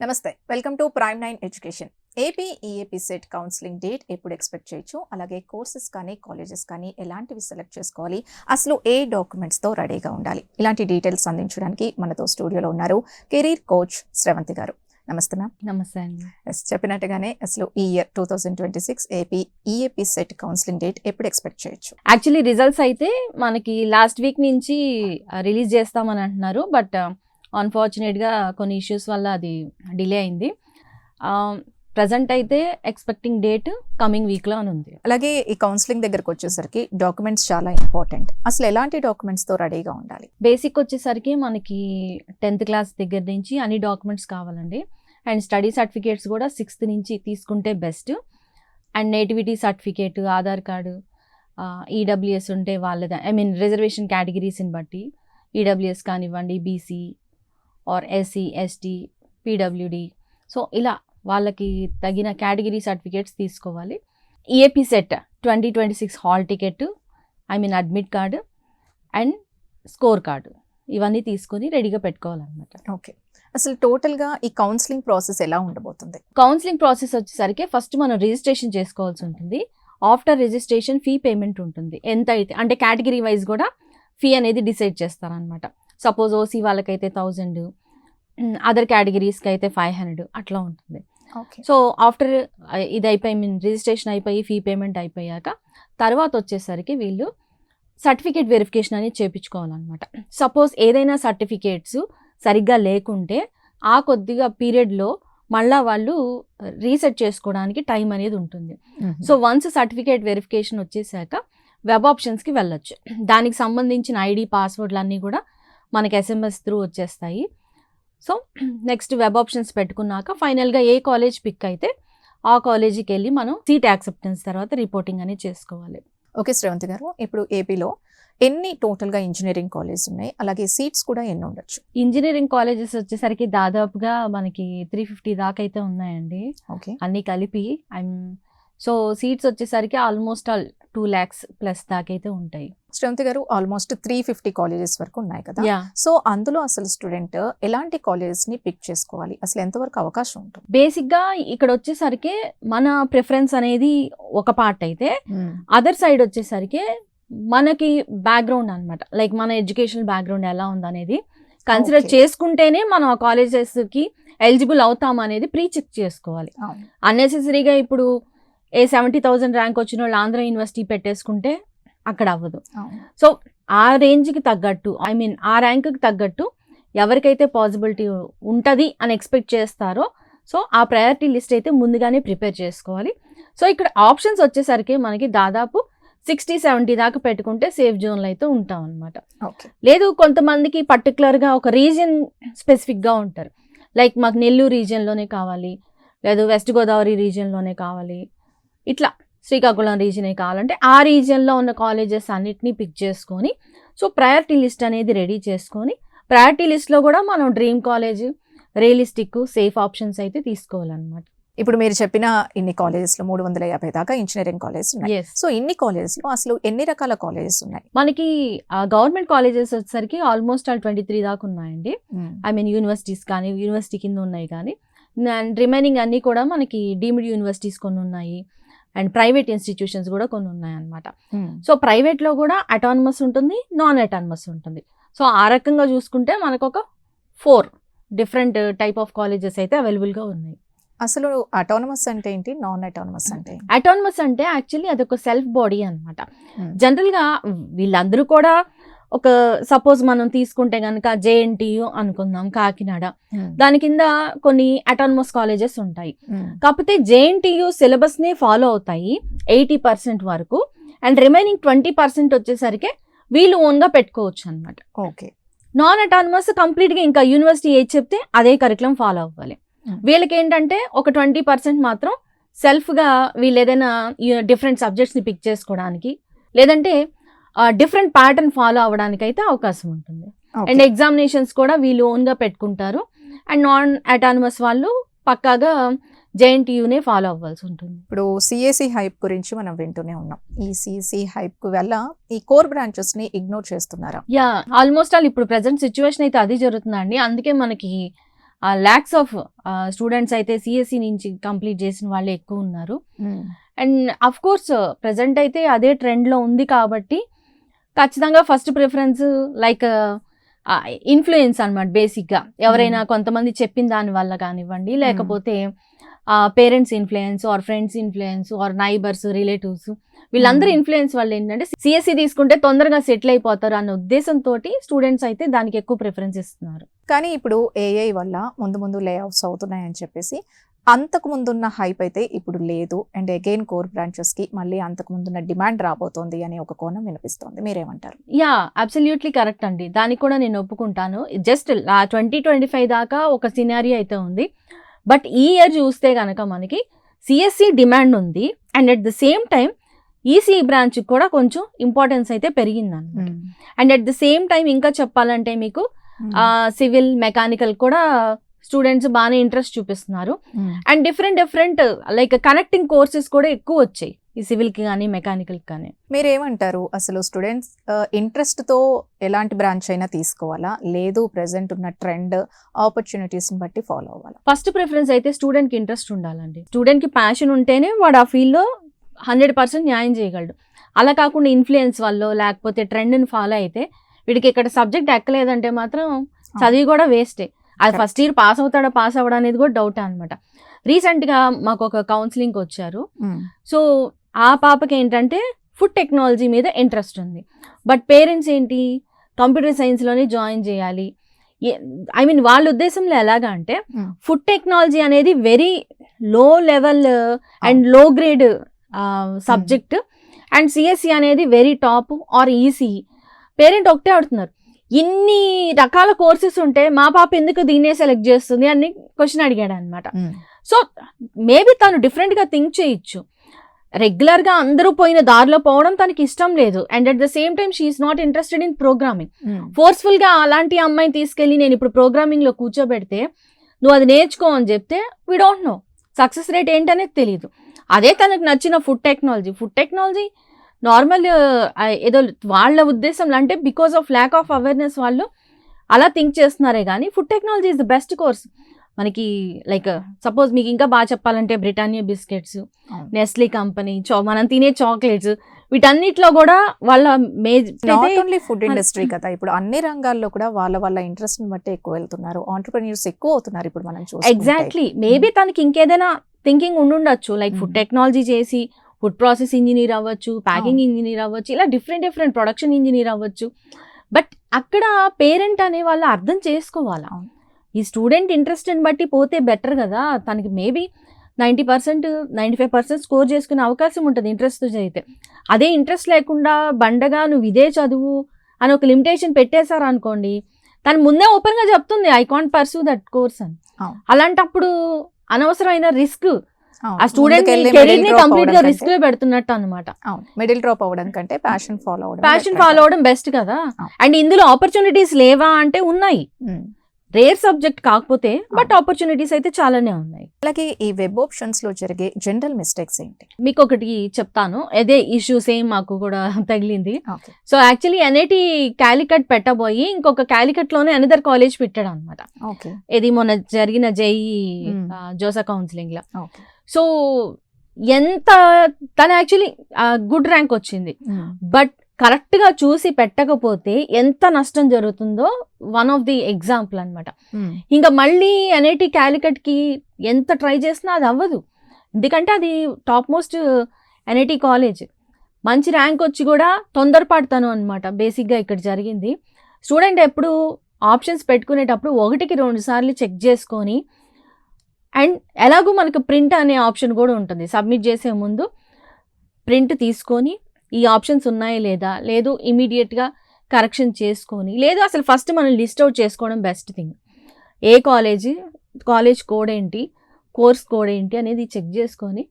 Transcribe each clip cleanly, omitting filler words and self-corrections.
నమస్తే, welcome to prime 9 education. AP EAP set counselling date ఎప్పుడు expect చేయొచ్చు, అలాగే కోర్సెస్ కానీ కాలేజెస్ కానీ ఎలాంటివి సెలెక్ట్ చేసుకోవాలి, అసలు ఏ డాక్యుమెంట్స్తో రెడీగా ఉండాలి, ఇలాంటి డీటెయిల్స్ అందించడానికి మనతో స్టూడియోలో ఉన్నారు కెరీర్ కోచ్ శ్రవంతి గారు. నమస్తే మ్యామ్. నమస్తే అండి. చెప్పినట్టుగానే అసలు ఈ year 2026 AP EAP set counselling date ఎప్పుడు ఎక్స్పెక్ట్ చేయొచ్చు? యాక్చువల్లీ రిజల్ట్స్ అయితే మనకి లాస్ట్ వీక్ నుంచి రిలీజ్ చేస్తామని అంటున్నారు, బట్ అన్ఫార్చునేట్గా కొన్ని ఇష్యూస్ వల్ల అది డిలే అయింది. ప్రజెంట్ అయితే ఎక్స్పెక్టింగ్ డేట్ కమింగ్ వీక్లో అని ఉంది. అలాగే ఈ కౌన్సిలింగ్ దగ్గరకు వచ్చేసరికి డాక్యుమెంట్స్ చాలా ఇంపార్టెంట్. అసలు ఎలాంటి డాక్యుమెంట్స్తో రెడీగా ఉండాలి? బేసిక్ వచ్చేసరికి మనకి 10th క్లాస్ దగ్గర నుంచి అన్ని డాక్యుమెంట్స్ కావాలండి. అండ్ స్టడీ సర్టిఫికేట్స్ కూడా 6th నుంచి తీసుకుంటే best. And nativity certificate, Aadhaar card, EWS ఉంటే వాళ్ళది, రిజర్వేషన్ కేటగిరీస్ని బట్టి ఈడబ్ల్యూఎస్ కానివ్వండి, BC or SC, ST, PWD, so ఇలా వాళ్ళకి తగిన కేటగిరీ సర్టిఫికేట్స్ తీసుకోవాలి. EAP CET 2026 hall ticket, admit card and score card, ఇవన్నీ తీసుకొని రెడీగా పెట్టుకోవాలన్నమాట. ఓకే, అసలు టోటల్గా ఈ కౌన్సిలింగ్ ప్రాసెస్ ఎలా ఉండబోతుంది? కౌన్సిలింగ్ ప్రాసెస్ వచ్చేసరికి ఫస్ట్ మనం రిజిస్ట్రేషన్ చేసుకోవాల్సి ఉంటుంది. ఆఫ్టర్ రిజిస్ట్రేషన్ ఫీ పేమెంట్ ఉంటుంది. ఎంత అయితే అంటే కేటగిరీ వైజ్ కూడా ఫీ అనేది డిసైడ్ చేస్తారనమాట. సపోజ్ ఓసీ వాళ్ళకైతే 1000, అదర్ కేటగిరీస్కి అయితే 500 అట్లా ఉంటుంది. సో ఆఫ్టర్ ఇది అయిపోయి రిజిస్ట్రేషన్ అయిపోయి ఫీ పేమెంట్ అయిపోయాక తర్వాత వచ్చేసరికి వీళ్ళు సర్టిఫికేట్ వెరిఫికేషన్ అనేది చేయించుకోవాలన్నమాట. సపోజ్ ఏదైనా సర్టిఫికేట్స్ సరిగ్గా లేకుంటే ఆ కొద్దిగా పీరియడ్లో మళ్ళీ వాళ్ళు రీసెట్ చేసుకోవడానికి టైం అనేది ఉంటుంది. సో వన్స్ సర్టిఫికేట్ వెరిఫికేషన్ వచ్చేసాక వెబ్ ఆప్షన్స్కి వెళ్ళొచ్చు. దానికి సంబంధించిన ఐడి, పాస్వర్డ్లు అన్నీ కూడా మనకి SMS త్రూ వచ్చేస్తాయి. సో నెక్స్ట్ వెబ్ ఆప్షన్స్ పెట్టుకున్నాక ఫైనల్గా ఏ కాలేజ్ పిక్ అయితే ఆ కాలేజీకి వెళ్ళి మనం సీట్ యాక్సెప్టెన్స్ తర్వాత రిపోర్టింగ్ అనేది చేసుకోవాలి. ఓకే శ్రవంతి గారు, ఇప్పుడు ఏపీలో ఎన్ని టోటల్గా ఇంజనీరింగ్ కాలేజెస్ ఉన్నాయి, అలాగే సీట్స్ కూడా ఎన్ని ఉండొచ్చు? ఇంజనీరింగ్ కాలేజెస్ వచ్చేసరికి దాదాపుగా మనకి 350 దాకా అయితే ఉన్నాయండి. ఓకే, అన్నీ కలిపి. సో సీట్స్ వచ్చేసరికి ఆల్మోస్ట్ 2 lakhs ప్లస్ దాకా అయితే ఉంటాయి. శ్రవంతి గారు, ఆల్మోస్ట్ 350 కాలేజెస్ వరకు ఉన్నాయి కదా. సో అందులో అసలు స్టూడెంట్ ఎలాంటి కాలేజెస్ ని పిక్ చేసుకోవాలి, అసలు ఎంతవరకు అవకాశం ఉంటుంది? బేసిక్గా ఇక్కడ వచ్చేసరికి మన ప్రిఫరెన్స్ అనేది ఒక పార్ట్ అయితే, అదర్ సైడ్ వచ్చేసరికి మనకి బ్యాక్గ్రౌండ్ అనమాట, లైక్ మన ఎడ్యుకేషనల్ బ్యాక్గ్రౌండ్ ఎలా ఉందనేది కన్సిడర్ చేసుకుంటేనే మనం ఆ కాలేజెస్కి ఎలిజిబుల్ అవుతాం అనేది ప్రీ చెక్ చేసుకోవాలి. అన్నెసెసరీగా ఇప్పుడు 70,000 ర్యాంక్ వచ్చిన వాళ్ళు ఆంధ్ర యూనివర్సిటీ పెట్టేసుకుంటే అక్కడ అవ్వదు. సో ఆ రేంజ్కి తగ్గట్టు, ఆ ర్యాంక్కి తగ్గట్టు ఎవరికైతే పాసిబిలిటీ ఉంటుంది అని ఎక్స్పెక్ట్ చేస్తారో సో ఆ ప్రయారిటీ లిస్ట్ అయితే ముందుగానే ప్రిపేర్ చేసుకోవాలి. సో ఇక్కడ ఆప్షన్స్ వచ్చేసరికి మనకి దాదాపు 60-70 దాకా పెట్టుకుంటే సేఫ్ జోన్లో అయితే ఉంటాం అనమాట. లేదు కొంతమందికి పర్టికులర్గా ఒక రీజియన్ స్పెసిఫిక్గా ఉంటారు, లైక్ మాకు నెల్లూరు రీజియన్లోనే కావాలి, లేదు వెస్ట్ గోదావరి రీజియన్లోనే కావాలి, ఇట్లా శ్రీకాకుళం రీజియనే కావాలంటే ఆ రీజియన్లో ఉన్న కాలేజెస్ అన్నిటినీ పిక్ చేసుకొని సో ప్రయారిటీ లిస్ట్ అనేది రెడీ చేసుకొని ప్రయారిటీ లిస్ట్లో కూడా మనం dream college, realistic, safe options అయితే తీసుకోవాలన్నమాట. ఇప్పుడు మీరు చెప్పిన ఇన్ని కాలేజెస్లో 350 దాకా ఇంజనీరింగ్ కాలేజెస్ ఉన్నాయి. సో ఇన్ని కాలేజెస్లో అసలు ఎన్ని రకాల కాలేజెస్ ఉన్నాయి? మనకి గవర్నమెంట్ కాలేజెస్ వచ్చేసరికి ఆల్మోస్ట్ 23 దాకా ఉన్నాయండి. యూనివర్సిటీస్ కానీ యూనివర్సిటీ కింద ఉన్నాయి కానీ, అండ్ రిమైనింగ్ అన్నీ కూడా మనకి డీమ్డ్ యూనివర్సిటీస్ కొన్ని ఉన్నాయి అండ్ ప్రైవేట్ ఇన్స్టిట్యూషన్స్ కూడా కొన్ని ఉన్నాయన్నమాట. సో ప్రైవేట్లో కూడా అటానమస్ ఉంటుంది, నాన్ అటానమస్ ఉంటుంది. సో ఆ రకంగా చూసుకుంటే మనకు ఒక 4 డిఫరెంట్ టైప్ ఆఫ్ కాలేజెస్ అయితే అవైలబుల్గా ఉన్నాయి. అసలు అటానమస్ అంటే ఏంటి, నాన్ అటానమస్ అంటే? అటానమస్ అంటే యాక్చువల్లీ అదొక సెల్ఫ్ బాడీ అనమాట. జనరల్గా వీళ్ళందరూ కూడా ఒక సపోజ్ మనం తీసుకుంటే కనుక JNTU అనుకుందాం, కాకినాడ, దాని కింద కొన్ని అటానమస్ కాలేజెస్ ఉంటాయి. కాకపోతే JNTU సిలబస్ని ఫాలో అవుతాయి 80% వరకు, అండ్ రిమైనింగ్ 20% వచ్చేసరికి వీళ్ళు ఓన్గా పెట్టుకోవచ్చు అనమాట. ఓకే, నాన్ అటానమస్ కంప్లీట్గా ఇంకా యూనివర్సిటీ ఏది చెప్తే అదే కరికులం ఫాలో అవ్వాలి. వీళ్ళకి ఏంటంటే ఒక 20% మాత్రం సెల్ఫ్గా వీళ్ళు ఏదైనా డిఫరెంట్ సబ్జెక్ట్స్ని పిక్ చేసుకోవడానికి లేదంటే డిఫరెంట్ ప్యాటర్న్ ఫాలో అవ్వడానికి అయితే అవకాశం ఉంటుంది. అండ్ ఎగ్జామినేషన్స్ కూడా వీళ్ళు ఓన్గా పెట్టుకుంటారు. అండ్ నాన్ అటానమస్ వాళ్ళు పక్కాగా JNTUనే ఫాలో అవ్వాల్సి ఉంటుంది. ఇప్పుడు CSE హైప్ గురించి మనం వింటూనే ఉన్నాం. ఈ CSE హైప్ వల్ల ఈ కోర్ బ్రాంచెస్ని ఇగ్నోర్ చేస్తున్నారా? ఆల్మోస్ట్ ఇప్పుడు ప్రెసెంట్ సిచ్యువేషన్ అయితే అది జరుగుతుందండి. అందుకే మనకి ల్యాక్స్ ఆఫ్ స్టూడెంట్స్ అయితే సిఎస్సి నుంచి కంప్లీట్ చేసిన వాళ్ళే ఎక్కువ ఉన్నారు. అండ్ అఫ్ కోర్స్ ప్రజెంట్ అయితే అదే ట్రెండ్లో ఉంది కాబట్టి ఖచ్చితంగా ఫస్ట్ ప్రిఫరెన్స్ లైక్ ఇన్ఫ్లుయెన్స్ అనమాట. బేసిక్గా ఎవరైనా కొంతమంది చెప్పిన దాని వల్ల కానివ్వండి, లేకపోతే parents influence or friends influence or neighbours relatives వీళ్ళందరూ ఇన్ఫ్లుయెన్స్ వల్ల ఏంటంటే సిఎస్సి తీసుకుంటే తొందరగా సెటిల్ అయిపోతారు అన్న ఉద్దేశంతో స్టూడెంట్స్ అయితే దానికి ఎక్కువ ప్రిఫరెన్స్ ఇస్తున్నారు. కానీ ఇప్పుడు ఏఐ వల్ల ముందు లే ఆఫ్స్ అవుతున్నాయని చెప్పేసి అంతకు ముందున్న హైప్ అయితే ఇప్పుడు లేదు. అండ్ అగైన్ కోర్ బ్రాంచెస్ కి మళ్ళీ అంతకు ముందున్న డిమాండ్ రాబోతోంది అనే ఒక కోణం వినిపిస్తోంది. మీరేమంటారు? యా, అబ్సల్యూట్లీ కరెక్ట్ అండి. దానికి కూడా నేను ఒప్పుకుంటాను. జస్ట్ 2025 దాకా ఒక సినారీ అయితే ఉంది. బట్ ఈ ఇయర్ చూస్తే కనుక మనకి సిఎస్సి డిమాండ్ ఉంది. And at the same time ECE branch కూడా కొంచెం ఇంపార్టెన్స్ అయితే పెరిగింది అనమాట. And at the same time ఇంకా చెప్పాలంటే మీకు సివిల్ మెకానికల్ కూడా స్టూడెంట్స్ బాగానే ఇంట్రెస్ట్ చూపిస్తున్నారు. And different like connecting courses కూడా ఎక్కువ వచ్చాయి ఈ సివిల్కి కానీ మెకానికల్కి కానీ. మీరేమంటారు? అసలు స్టూడెంట్స్ ఇంట్రెస్ట్తో ఎలాంటి బ్రాంచ్ అయినా తీసుకోవాలా, లేదు ప్రెసెంట్ ఉన్న ట్రెండ్ ఆపర్చునిటీస్ని బట్టి ఫాలో అవ్వాలా? ఫస్ట్ ప్రిఫరెన్స్ అయితే స్టూడెంట్కి ఇంట్రెస్ట్ ఉండాలండి. స్టూడెంట్కి ప్యాషన్ ఉంటేనే వాడు ఆ ఫీల్డ్లో 100% న్యాయం చేయగలడు. అలా కాకుండా ఇన్ఫ్లుయెన్స్ వల్ల లేకపోతే ట్రెండ్ని ఫాలో అయితే వీడికి ఇక్కడ సబ్జెక్ట్ ఎక్కలేదంటే మాత్రం చదివి కూడా వేస్టే. అది ఫస్ట్ ఇయర్ పాస్ అవ్వడం అనేది కూడా డౌట్ అనమాట. రీసెంట్గా మాకు ఒక కౌన్సిలింగ్ వచ్చారు. సో ఆ పాపకి ఏంటంటే ఫుడ్ టెక్నాలజీ మీద ఇంట్రెస్ట్ ఉంది. బట్ పేరెంట్స్ ఏంటి కంప్యూటర్ సైన్స్లోనే జాయిన్ చేయాలి. ఐ మీన్ వాళ్ళ ఉద్దేశంలో ఎలాగా అంటే ఫుడ్ టెక్నాలజీ అనేది వెరీ లో లెవెల్ అండ్ లో గ్రేడ్ సబ్జెక్ట్ అండ్ సిఎస్సి అనేది very top or ECE. Parent ఒకటే అడుగుతున్నారు, ఇన్ని రకాల కోర్సెస్ ఉంటే మా పాప ఎందుకు దీన్నే సెలెక్ట్ చేస్తుంది అని క్వశ్చన్ అడిగాడు అనమాట. సో మేబీ తను డిఫరెంట్గా థింక్ చేయొచ్చు. రెగ్యులర్గా అందరూ పోయిన దారిలో పోవడం తనకి ఇష్టం లేదు. And at the same time she is not interested in programming. ఫోర్స్ఫుల్గా అలాంటి అమ్మాయిని తీసుకెళ్ళి నేను ఇప్పుడు ప్రోగ్రామింగ్లో కూర్చోబెడితే నువ్వు అది నేర్చుకో అని చెప్తే we don't know success rate ఏంటనేది తెలియదు. అదే తనకు నచ్చిన ఫుడ్ టెక్నాలజీ నార్మల్ ఏదో వాళ్ళ ఉద్దేశంలో అంటే because of lack of awareness వాళ్ళు అలా థింక్ చేస్తున్నారే కానీ food technology is the best course మనకి. లైక్ సపోజ్ మీకు ఇంకా బాగా చెప్పాలంటే బ్రిటానియా బిస్కెట్స్, నెస్లీ కంపెనీ, మనం తినే చాక్లెట్స్, వీటన్నిటిలో కూడా వాళ్ళ ఓన్లీ ఫుడ్ ఇండస్ట్రీ కదా, ఇప్పుడు అన్ని రంగాల్లో కూడా వాళ్ళ ఇంట్రెస్ట్ బట్టి ఎక్కువ వెళ్తున్నారు. ఆంటర్‌ప్రెన్యూర్స్ ఎక్కువ అవుతున్నారు ఇప్పుడు మనం చూస్తుంటే. ఎగ్జాక్ట్లీ. మేబీ తనకి ఇంకేదైనా థింకింగ్ ఉండుండొచ్చు. లైక్ ఫుడ్ టెక్నాలజీ చేసి ఫుడ్ ప్రాసెస్ ఇంజనీర్ అవ్వచ్చు, ప్యాకింగ్ ఇంజనీర్ అవ్వచ్చు, ఇలా డిఫరెంట్ ప్రొడక్షన్ ఇంజనీర్ అవ్వచ్చు. బట్ అక్కడ పేరెంట్ అనే వాళ్ళు అర్థం చేసుకోవాలా, ఈ స్టూడెంట్ ఇంట్రెస్ట్ని బట్టి పోతే బెటర్ కదా. తనకి మేబీ 90% 95% స్కోర్ చేసుకునే అవకాశం ఉంటుంది ఇంట్రెస్ట్ చదివితే. అదే ఇంట్రెస్ట్ లేకుండా బండగా నువ్వు ఇదే చదువు అని ఒక లిమిటేషన్ పెట్టేశారు అనుకోండి, తను ముందే ఓపెన్గా చెప్తుంది I can't pursue that course అని. అలాంటప్పుడు అనవసరమైన రిస్క్ ఆ స్టూడెంట్ కెరీర్ ని కంప్లీట్ గా రిస్క్ లో పెడుతున్నట్టు అనమాట. మిడిల్ డ్రాప్ అవ్వడం కంటే ప్యాషన్ ఫాలో అవడం బెస్ట్ కదా. అండ్ ఇందులో ఆపర్చునిటీస్ లేవా అంటే ఉన్నాయి, రేర్ సబ్జెక్ట్ కాకపోతే, బట్ ఆపర్చునిటీస్ అయితే చాలానే ఉన్నాయి. అలాగే ఈ వెబ్ ఆప్షన్స్ లో జరిగే జనరల్ మిస్టేక్స్ ఏంటి? మీకు ఒకటి చెప్తాను, అదే ఇష్యూ సేమ్ మాకు కూడా తగిలింది. సో యాక్చువల్లీ ఎన్ఐటి క్యాలికట్ పెట్టబోయి ఇంకొక క్యాలికట్ లోనే అనదర్ కాలేజ్ పెట్టాడు అనమాట. ఇది మొన్న జరిగిన జేఈ జోసా కౌన్సిలింగ్ లో. సో ఎంత తను యాక్చువల్లీ గుడ్ ర్యాంక్ వచ్చింది, బట్ కరెక్ట్గా చూసి పెట్టకపోతే ఎంత నష్టం జరుగుతుందో వన్ ఆఫ్ ది ఎగ్జాంపుల్ అనమాట. ఇంకా మళ్ళీ ఎన్ఐటి క్యాలికట్కి ఎంత ట్రై చేసినా అది అవ్వదు, ఎందుకంటే అది టాప్ మోస్ట్ ఎన్ఐటి కాలేజ్. మంచి ర్యాంక్ వచ్చి కూడా తొందరపడతాను అనమాట. బేసిక్గా ఇక్కడ జరిగింది, స్టూడెంట్ ఎప్పుడు ఆప్షన్స్ పెట్టుకునేటప్పుడు 1కి 2 సార్లు చెక్ చేసుకొని, అండ్ ఎలాగూ మనకు ప్రింట్ అనే ఆప్షన్ కూడా ఉంటుంది, సబ్మిట్ చేసే ముందు ప్రింట్ తీసుకొని ఈ ఆప్షన్స్ ఉన్నాయా లేదా, లేదు ఇమీడియట్గా కరెక్షన్ చేసుకొని, లేదు అసలు ఫస్ట్ మనం లిస్ట్ అవుట్ చేసుకోవడం బెస్ట్ థింగ్. ఏ కాలేజ్ కోడ్ ఏంటి, కోర్స్ కోడ్ ఏంటి అనేది చెక్ చేసుకొని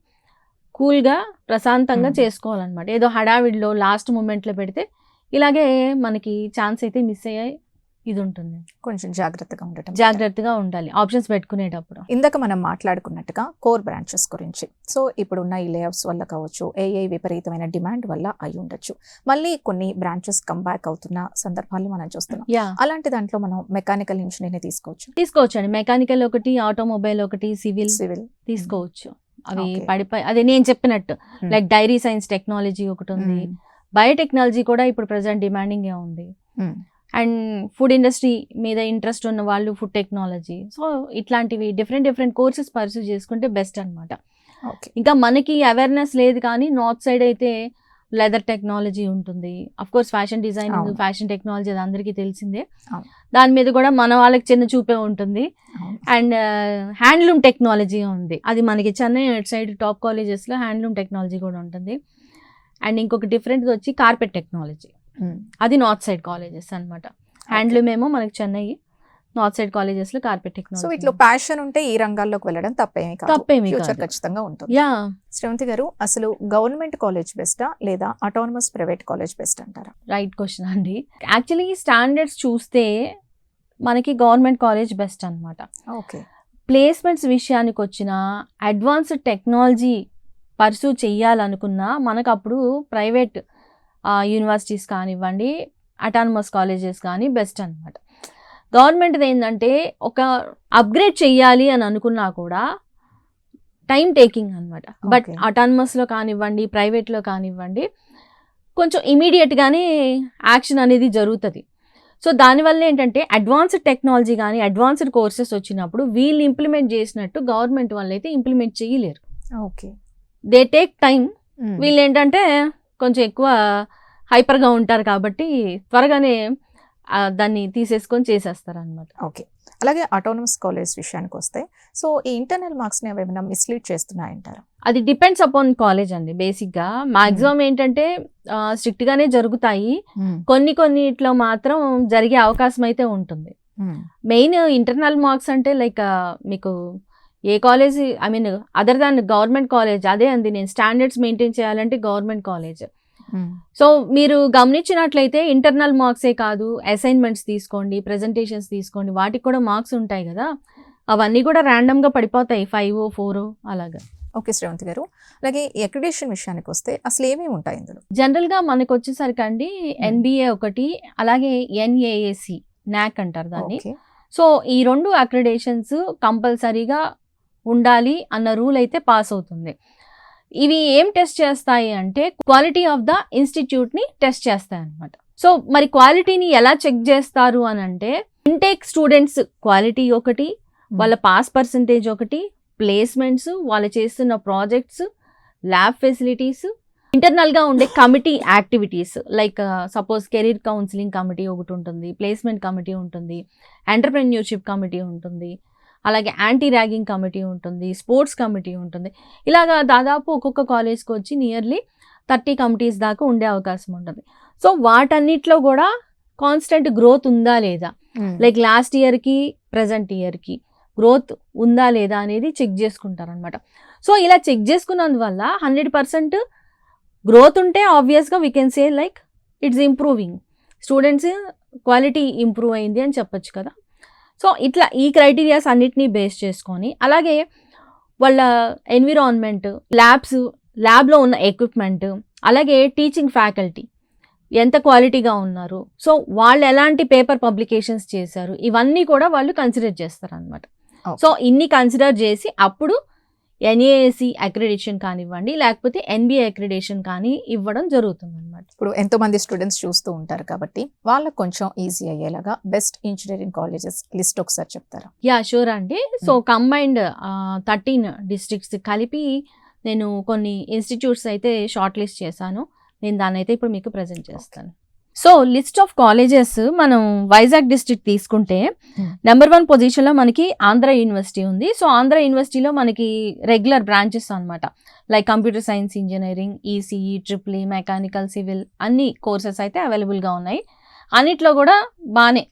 కూల్గా ప్రశాంతంగా చేసుకోవాలన్నమాట. ఏదో హడావిడిలో లాస్ట్ మూమెంట్లో పెడితే ఇలాగే మనకి ఛాన్స్ అయితే మిస్ అయ్యాయి ఇది ఉంటుంది. కొంచెం జాగ్రత్తగా ఉండటం జాగ్రత్తగా ఉండాలి ఆప్షన్స్ పెట్టుకునేటప్పుడు. ఇందాక మనం మాట్లాడుకున్నట్టుగా కోర్ బ్రాంచెస్ గురించి. సో ఇప్పుడున్న ఈ లేఅవుట్స్ వల్ల కావచ్చు, ఏఐ విపరీతమైన డిమాండ్ వల్ల అయి ఉండొచ్చు, మళ్ళీ కొన్ని బ్రాంచెస్ కంబ్యాక్ అవుతున్న సందర్భాలు మనం చూస్తున్నాం. అలాంటి దాంట్లో మనం మెకానికల్ ఇంజనీరింగ్ తీసుకోవచ్చు అండి. మెకానికల్ ఒకటి, ఆటోమొబైల్ ఒకటి, సివిల్ తీసుకోవచ్చు. అవి పడిపోయి అదే నేను చెప్పినట్టు లైక్ డైరీ సైన్స్ టెక్నాలజీ ఒకటి ఉంది. బయోటెక్నాలజీ కూడా ఇప్పుడు ప్రెసెంట్ డిమాండింగ్ ఏ ఉంది. అండ్ ఫుడ్ ఇండస్ట్రీ మీద ఇంట్రెస్ట్ ఉన్న వాళ్ళు ఫుడ్ టెక్నాలజీ. సో ఇట్లాంటివి డిఫరెంట్ కోర్సెస్ పర్సూ చేసుకుంటే బెస్ట్ అనమాట. ఇంకా మనకి అవేర్నెస్ లేదు కానీ నార్త్ సైడ్ అయితే లెదర్ టెక్నాలజీ ఉంటుంది, of course fashion designing, fashion technology అది అందరికీ తెలిసిందే. దాని మీద కూడా మన వాళ్ళకి చిన్న చూపే ఉంటుంది. అండ్ హ్యాండ్లూమ్ టెక్నాలజీ ఉంది, అది మనకి చెన్నై సైడ్ టాప్ కాలేజెస్లో హ్యాండ్లూమ్ టెక్నాలజీ కూడా ఉంటుంది. అండ్ ఇంకొక డిఫరెంట్ వచ్చి కార్పెట్ టెక్నాలజీ, అది నార్త్ సైడ్ కాలేజెస్ అనమాట. హ్యాండ్లూమ్ ఏమో మనకి చెన్నై, నార్త్ సైడ్ కాలేజెస్ లో కార్పెట్ టెక్నాలజీ. సో ఇట్లా ప్యాషన్ ఉంటే ఈ రంగాల్లోకి వెళ్ళడం తప్పేమీ ఫ్యూచర్ ఖచ్చితంగా ఉంటుంది. శ్రీమతి గారు, అసలు గవర్నమెంట్ కాలేజ్ బెస్టా లేదా అటానమస్ ప్రైవేట్ కాలేజ్ బెస్ట్ అంటారా? రైట్ క్వశ్చన్ అండి. యాక్చువల్లీ స్టాండర్డ్స్ చూస్తే మనకి గవర్నమెంట్ కాలేజ్ బెస్ట్ అనమాట. ఓకే. ప్లేస్మెంట్స్ విషయానికి వచ్చిన అడ్వాన్స్డ్ టెక్నాలజీ పర్సూ చెయ్యాలనుకున్నా మనకు అప్పుడు ప్రైవేట్ యూనివర్సిటీస్ కానివ్వండి, అటానమస్ కాలేజెస్ కానీ బెస్ట్ అనమాట. గవర్నమెంట్ది ఏంటంటే ఒక అప్గ్రేడ్ చెయ్యాలి అని అనుకున్నా కూడా టైం టేకింగ్ అనమాట. బట్ అటానమస్లో కానివ్వండి, ప్రైవేట్లో కానివ్వండి కొంచెం ఇమీడియట్గానే యాక్షన్ అనేది జరుగుతుంది. సో దానివల్ల ఏంటంటే అడ్వాన్స్డ్ టెక్నాలజీ కానీ అడ్వాన్స్డ్ కోర్సెస్ వచ్చినప్పుడు వీళ్ళు ఇంప్లిమెంట్ చేసినట్టు గవర్నమెంట్ వాళ్ళు అయితే ఇంప్లిమెంట్ చేయలేరు. ఓకే. They take time. వీళ్ళు ఏంటంటే కొంచెం ఎక్కువ హైపర్గా ఉంటారు కాబట్టి త్వరగానే దాన్ని తీసేసుకొని చేసేస్తారు అనమాట. ఓకే. అలాగే అటానమస్ కాలేజ్ విషయానికి వస్తే, సో ఈ ఇంటర్నల్ మార్క్స్ని ఏమైనా మిస్లీడ్ చేస్తున్నాయంటారా? అది డిపెండ్స్ అపాన్ కాలేజ్ అండి. బేసిక్గా మాక్సిమం ఏంటంటే స్ట్రిక్ట్గానే జరుగుతాయి, కొన్నిట్లో మాత్రం జరిగే అవకాశం అయితే ఉంటుంది. మెయిన్ ఇంటర్నల్ మార్క్స్ అంటే లైక్ మీకు ఏ college, I mean other than government college, అదే అంది నేను స్టాండర్డ్స్ మెయింటైన్ చేయాలంటే గవర్నమెంట్ కాలేజ్. సో మీరు గమనించినట్లయితే ఇంటర్నల్ మార్క్సే కాదు, అసైన్మెంట్స్ తీసుకోండి, ప్రెజెంటేషన్స్ తీసుకోండి, వాటికి కూడా మార్క్స్ ఉంటాయి కదా, అవన్నీ కూడా ర్యాండమ్గా పడిపోతాయి, 5, 4 అలాగా. ఓకే శ్రీవంతి గారు, అలాగే అక్రిడిటేషన్ విషయానికి వస్తే అసలు ఏమేమి ఉంటాయి ఇందులో? జనరల్గా మనకు వచ్చేసరికి అండి NBA ఒకటి, అలాగే NAAC, NAC అంటారు దాన్ని. సో ఈ 2 అక్రిడేషన్స్ కంపల్సరీగా ఉండాలి అన్న రూల్ అయితే పాస్ అవుతుంది. ఇవి ఏం టెస్ట్ చేస్తాయి అంటే క్వాలిటీ ఆఫ్ ద ఇన్స్టిట్యూట్ని టెస్ట్ చేస్తాయి అనమాట. సో మరి క్వాలిటీని ఎలా చెక్ చేస్తారు అని అంటే ఇంటేక్ స్టూడెంట్స్ క్వాలిటీ ఒకటి, వాళ్ళ పాస్ పర్సంటేజ్ ఒకటి, ప్లేస్మెంట్స్, వాళ్ళు చేస్తున్న ప్రాజెక్ట్స్, ల్యాబ్ ఫెసిలిటీస్, ఇంటర్నల్గా ఉండే committee activities like suppose career counselling committee ఒకటి ఉంటుంది, ప్లేస్మెంట్ కమిటీ ఉంటుంది, ఎంటర్ప్రెన్యూర్షిప్ కమిటీ ఉంటుంది, అలాగే యాంటీ ర్యాగింగ్ కమిటీ ఉంటుంది, స్పోర్ట్స్ కమిటీ ఉంటుంది. ఇలాగా దాదాపు ఒక్కొక్క కాలేజ్కి వచ్చి నియర్లీ 30 కమిటీస్ దాకా ఉండే అవకాశం ఉంటుంది. సో వాటన్నిటిలో కూడా కాన్స్టెంట్ గ్రోత్ ఉందా లేదా, లైక్ లాస్ట్ ఇయర్కి ప్రజెంట్ ఇయర్కి గ్రోత్ ఉందా లేదా అనేది చెక్ చేసుకుంటారు అనమాట. సో ఇలా చెక్ చేసుకున్నందువల్ల 100% గ్రోత్ ఉంటే ఆబ్వియస్గా we can say like it's improving, students quality improve అయింది అని చెప్పొచ్చు కదా. సో ఇట్లా ఈ క్రైటీరియాస్ అన్నిటినీ బేస్ చేసుకొని, అలాగే వాళ్ళ ఎన్విరాన్మెంట్, ల్యాబ్లో ఉన్న ఎక్విప్మెంట్, అలాగే టీచింగ్ ఫ్యాకల్టీ ఎంత క్వాలిటీగా ఉన్నారు, సో వాళ్ళు ఎలాంటి పేపర్ పబ్లికేషన్స్ చేశారు, ఇవన్నీ కూడా వాళ్ళు కన్సిడర్ చేస్తారు అనమాట. సో ఇన్ని కన్సిడర్ చేసి అప్పుడు NAAC అక్రిడేషన్ కానివ్వండి, లేకపోతే NBA అక్రిడేషన్ కానీ ఇవ్వడం జరుగుతుంది అనమాట. ఇప్పుడు ఎంతోమంది స్టూడెంట్స్ చూస్తూ ఉంటారు కాబట్టి వాళ్ళకు కొంచెం ఈజీ అయ్యేలాగా బెస్ట్ ఇంజనీరింగ్ కాలేజెస్ లిస్ట్ ఒకసారి చెప్తారా? యా షూర్ అండి. సో కంబైన్డ్ 13 డిస్ట్రిక్ట్స్ కలిపి నేను కొన్ని ఇన్స్టిట్యూట్స్ అయితే షార్ట్ లిస్ట్ చేశాను. నేను దాన్ని అయితే ఇప్పుడు మీకు ప్రజెంట్ చేస్తాను. సో లిస్ట్ ఆఫ్ కాలేజెస్ మనం వైజాగ్ డిస్ట్రిక్ట్ తీసుకుంటే నెంబర్ 1 పొజిషన్లో మనకి ఆంధ్ర యూనివర్సిటీ ఉంది. సో ఆంధ్ర యూనివర్సిటీలో మనకి రెగ్యులర్ బ్రాంచెస్ అనమాట, like computer science engineering, ECE, EEE, mechanical, civil అన్ని కోర్సెస్ అయితే అవైలబుల్గా ఉన్నాయి. అన్నిట్లో కూడా బాగానే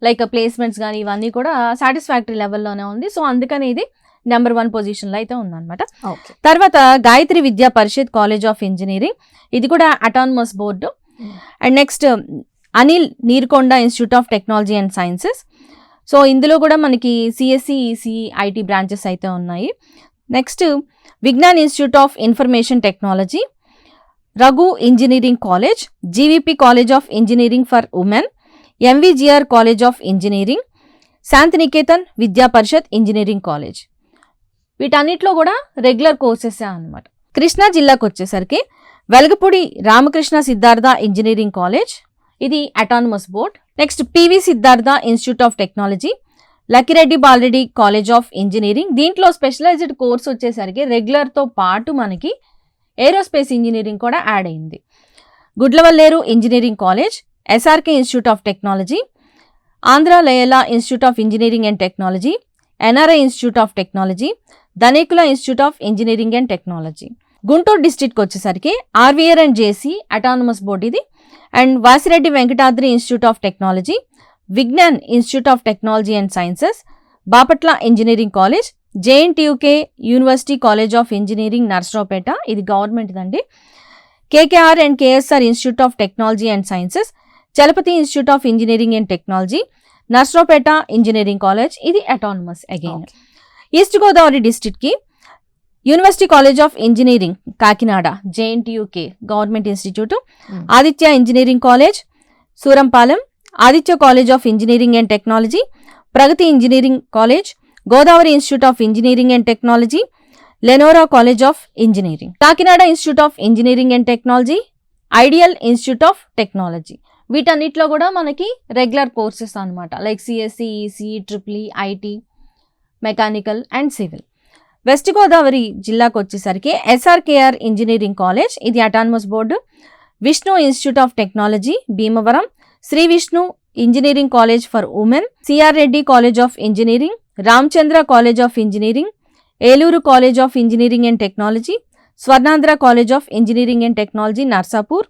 లైక్ ప్లేస్మెంట్స్ కానీ ఇవన్నీ కూడా సాటిస్ఫాక్టరీ లెవెల్లోనే ఉంది. సో అందుకని ఇది నెంబర్ 1 పొజిషన్లో అయితే ఉందన్నమాట. తర్వాత గాయత్రి విద్యా పరిషత్ కాలేజ్ ఆఫ్ ఇంజనీరింగ్, ఇది కూడా autonomous board. And next Anil Neerukonda institute of technology and sciences. So ఇందులో కూడా మనకి సిఎస్సి, ఈసీ, ఐటీ బ్రాంచెస్ అయితే ఉన్నాయి. Next Vignan institute of information technology, Raghu engineering college, GVP college of engineering for women, MVGR college of engineering, Shantiniketan Vidya Parishad engineering college. వీటన్నిటిలో కూడా regular courses అన్నమాట. కృష్ణా జిల్లాకు వచ్చేసరికి వెలగపూడి రామకృష్ణ సిద్ధార్థ ఇంజనీరింగ్ కాలేజ్, ఇది autonomous board. Next PV Siddhartha institute of technology, Lakkireddy Balareddy college of engineering. దీంట్లో specialized course వచ్చేసరికి రెగ్యులర్తో పాటు మనకి ఏరోస్పేస్ ఇంజనీరింగ్ కూడా యాడ్ అయింది. Gudlavalleru engineering college, SRK institute of technology, Andhra Loyola institute of engineering and technology, NRI institute of technology, Dhanekula institute of engineering and technology. Guntur డిస్ట్రిక్ట్కి వచ్చేసరికి RVR and JC autonomous board ఇది, and Vasireddy Venkatadri institute of technology, Vignan institute of technology and sciences, Bapatla engineering college, JNTUK university college of engineering Narasaraopet, ఇది government దండి, KKR and KSR institute of technology and sciences, Chalapathi institute of engineering and technology, Narasaraopet engineering college, ఇది autonomous again. East Godavari డిస్ట్రిక్ట్కి university college of engineering Kakinada, JNTUK government institute, Aditya engineering college Surampalem, Aditya college of engineering and technology, Pragati engineering college, Godavari institute of engineering and technology, Lenora college of engineering, Kakinada institute of engineering and technology, ideal institute of technology. వీటన్నిటిలో కూడా మనకి regular courses అనమాట, like CSE, EC, triple E, IT, mechanical and civil. West Godavari జిల్లాకు వచ్చేసరికి SRKR engineering college, ఇది autonomous board, Vishnu institute of technology Bhimavaram, Shri Vishnu engineering college for women, CR Reddy college of engineering, Ramachandra college of engineering, Eluru college of engineering and technology, Swarnandhra college of engineering and technology Narsapur,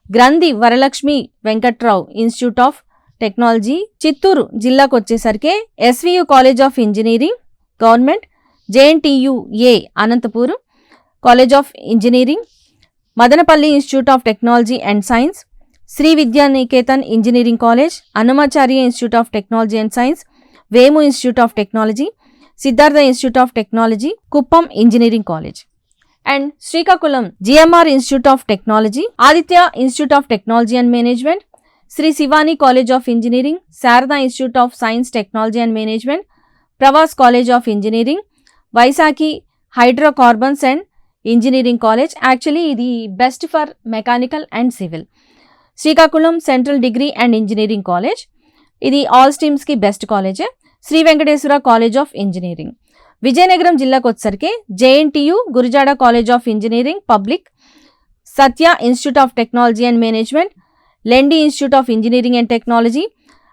Grandhi Varalakshmi Venkatrao institute of technology. Chittoor జిల్లాకు వచ్చేసరికి SVU college of engineering government, JNTUA Anantapur college of engineering, Madanapalle institute of technology and science, Sri Vidyanikethan engineering college, Annamacharya institute of technology and science, Vemu institute of technology, Siddhartha institute of technology, Kuppam engineering college, and Srikakulam GMR institute of technology, Aditya institute of technology and management, Sri Shivani college of engineering, Sharada institute of science technology and management, Pravas college of engineering, Vaishakhi hydrocarbons and engineering college. Actually ఇది best for mechanical and civil. Srikakulam central degree and engineering college, ఇది all స్ట్రీమ్స్కి best కాలేజే. Sri Venkateswara college of engineering. Vizianagaram జిల్లాకు వచ్చేసరికి JNTU Gurajada college of engineering public, Satya institute of technology and management, Lendi institute of engineering and technology,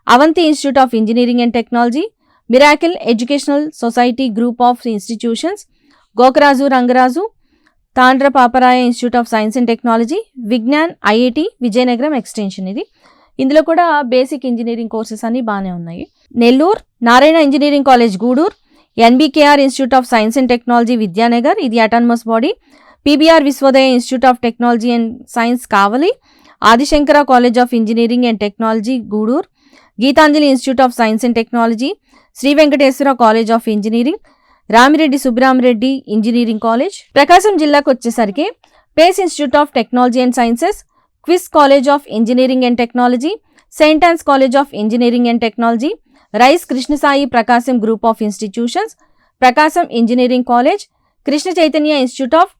Avanthi institute of engineering and technology, miracle educational society group of institutions, Gokaraju Rangaraju, Tandra Paparaya institute of science and technology, Vignan IIT Vizianagaram extension ఇది. ఇందులో కూడా basic engineering courses అన్ని బాగానే ఉన్నాయి. Nellore Narayana engineering college Gudur, NBKR institute of science and technology Vidyanagar, ఇది autonomous body, PBR Visvodaya institute of technology and science Kavali, Adishankara college of engineering and technology Gudur, Geethanjali institute of science and technology, Sri Venkateswara college of engineering, Ramireddy Subbaramireddy engineering college. Prakasam జిల్లాకు వచ్చేసరికి face institute of technology and sciences, QIS college of engineering and technology, saint Ann's college of engineering and technology, rise Krishnasai Prakasam group of institutions, Prakasam engineering college, Krishna Chaitanya institute of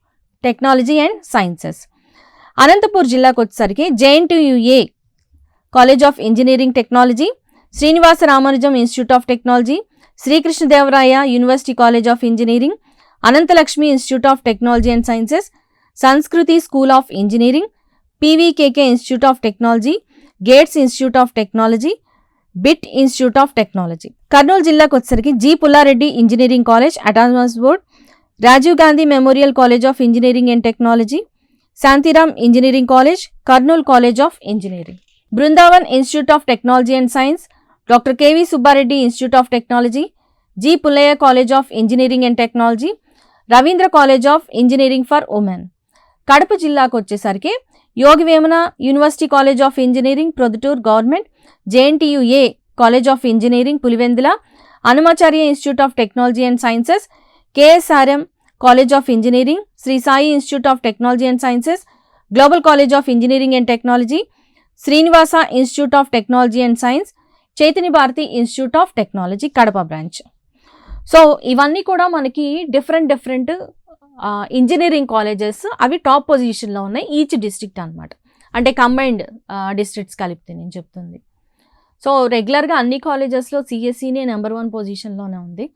technology and sciences. Anantapur జిల్లాకు వచ్చేసరికి JNTUA college of engineering technology, Srinivasa Ramanujan institute of technology, Srikrishnadevaraya university college of engineering, Ananthalakshmi institute of technology and sciences, Sanskriti school of engineering, PVKK institute of technology, gates institute of technology, bit institute of technology. Kurnool జిల్లాకు వచ్చేసరికి G Pullareddy engineering college autonomous board, Rajiv Gandhi memorial college of engineering and technology, Shantiram engineering college, Kurnool college of engineering. Brindavan institute of technology and science, doctor KV Subbareddy institute of technology, G Pullaiah college of engineering and technology, Ravindra college of engineering for women. Kadapa జిల్లాకు వచ్చేసరికి Yogi Vemana university college of engineering Proddatur government, JNTUA college of engineering Pulivendula, Hanumacharya institute of technology and sciences, KSRM college of engineering, Shri Sai institute of technology and sciences, global college of engineering and technology, Srinivasa institute of technology and science, Chaitanya Bharathi institute of technology Kadapa branch. So ఇవన్నీ కూడా మనకి different engineering colleges, అవి top పొజిషన్లో ఉన్నాయి each district అనమాట. అంటే combined districts కలిపితే నేను చెప్తుంది. సో రెగ్యులర్గా అన్ని కాలేజెస్లో CSEనే నెంబర్ 1 పొజిషన్లోనే ఉంది.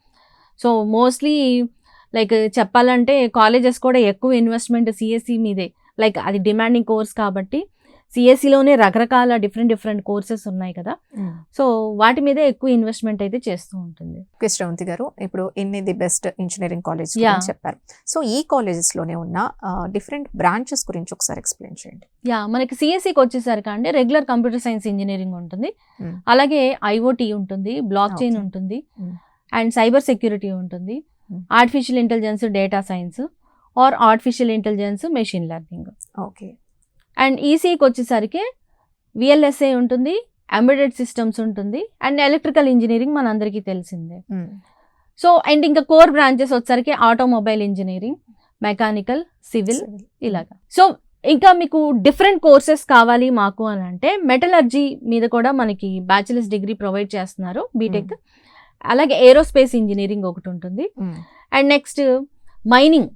సో మోస్ట్లీ లైక్ చెప్పాలంటే కాలేజెస్ కూడా ఎక్కువ ఇన్వెస్ట్మెంట్ CSE మీదే, లైక్ అది డిమాండింగ్ కోర్స్ కాబట్టి CSEలోనే రకరకాల డిఫరెంట్ కోర్సెస్ ఉన్నాయి కదా. సో వాటి మీదే ఎక్కువ ఇన్వెస్ట్మెంట్ అయితే చేస్తూ ఉంటుంది. శ్రవంతి గారు, ఇప్పుడు ది బెస్ట్ ఇంజనీరింగ్ కాలేజ్ చెప్పారు. సో ఈ కాలేజెస్ లోనే ఉన్న డిఫరెంట్ బ్రాంచెస్ గురించి ఒకసారి ఎక్స్ప్లెయిన్ చేయండి. మనకి CSEకి వచ్చేసరికి అంటే రెగ్యులర్ కంప్యూటర్ సైన్స్ ఇంజనీరింగ్ ఉంటుంది, అలాగే IoT ఉంటుంది, బ్లాక్ చైన్ ఉంటుంది, అండ్ సైబర్ సెక్యూరిటీ ఉంటుంది, artificial intelligence data science or artificial intelligence machine learning. Okay. And ఈసీకి వచ్చేసరికి VLSA ఉంటుంది, ఎంబెడెడ్ సిస్టమ్స్ ఉంటుంది, అండ్ ఎలక్ట్రికల్ ఇంజనీరింగ్ మన అందరికీ తెలిసిందే. సో అండ్ ఇంకా కోర్ బ్రాంచెస్ వచ్చేసరికి ఆటోమొబైల్ ఇంజనీరింగ్, మెకానికల్, సివిల్ ఇలాగా. సో ఇంకా మీకు డిఫరెంట్ కోర్సెస్ కావాలి మాకు అని అంటే మెటలర్జీ మీద కూడా మనకి బ్యాచిలర్స్ డిగ్రీ ప్రొవైడ్ చేస్తున్నారు, బీటెక్. అలాగే ఏరోస్పేస్ ఇంజనీరింగ్ ఒకటి ఉంటుంది, అండ్ నెక్స్ట్ మైనింగ్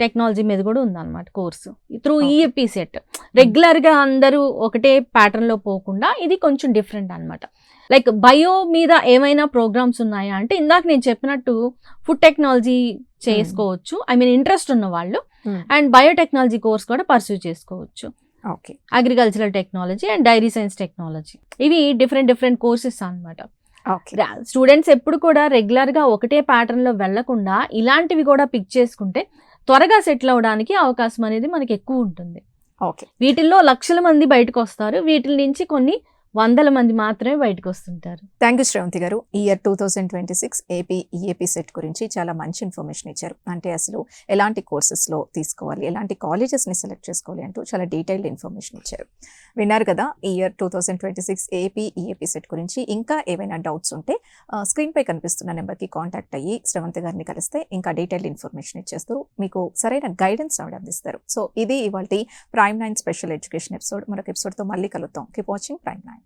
టెక్నాలజీ మీద కూడా ఉందన్నమాట కోర్సు త్రూ EAP సెట్. రెగ్యులర్గా అందరూ ఒకటే ప్యాటర్న్లో పోకుండా ఇది కొంచెం డిఫరెంట్ అనమాట. లైక్ బయో మీద ఏమైనా ప్రోగ్రామ్స్ ఉన్నాయా అంటే ఇందాక నేను చెప్పినట్టు ఫుడ్ టెక్నాలజీ చేసుకోవచ్చు, ఇంట్రెస్ట్ ఉన్న వాళ్ళు, అండ్ బయోటెక్నాలజీ కోర్స్ కూడా పర్సూ చేసుకోవచ్చు. Okay. Agricultural technology and dairy science technology, ఇవి డిఫరెంట్ కోర్సెస్ అనమాట. స్టూడెంట్స్ ఎప్పుడు కూడా రెగ్యులర్గా ఒకటే ప్యాటర్న్లో వెళ్లకుండా ఇలాంటివి కూడా పిక్ చేసుకుంటే త్వరగా సెటిల్ అవడానికి అవకాశం అనేది మనకి ఎక్కువ ఉంటుంది. ఓకే. వీటిల్లో లక్షల మంది బయటకు వస్తారు, వీటి నుంచి కొన్ని వందల మంది మాత్రమే బయటకు వస్తుంటారు. థ్యాంక్ యూ శ్రవంతి గారు. ఇయర్ 2026 AP EAP సెట్ గురించి చాలా మంచి ఇన్ఫర్మేషన్ ఇచ్చారు. అంటే అసలు ఎలాంటి కోర్సెస్లో తీసుకోవాలి, ఎలాంటి కాలేజెస్ని సెలెక్ట్ చేసుకోవాలి అంటూ చాలా డీటెయిల్డ్ ఇన్ఫర్మేషన్ ఇచ్చారు. విన్నారు కదా, ఇయర్ 2026 AP EAP సెట్ గురించి. ఇంకా ఏవైనా డౌట్స్ ఉంటే స్క్రీన్పై కనిపిస్తున్న నెంబర్కి కాంటాక్ట్ అయ్యి శ్రవంతి గారిని కలిస్తే ఇంకా డీటెయిల్డ్ ఇన్ఫర్మేషన్ ఇచ్చేస్తారు, మీకు సరైన గైడెన్స్ అందిస్తారు. సో ఇది ఇవాళ Prime 9 స్పెషల్ ఎడ్యుకేషన్ ఎపిసోడ్. మరొక ఎపిసోడ్తో మళ్ళీ కలుద్దాం. Keep watching Prime 9.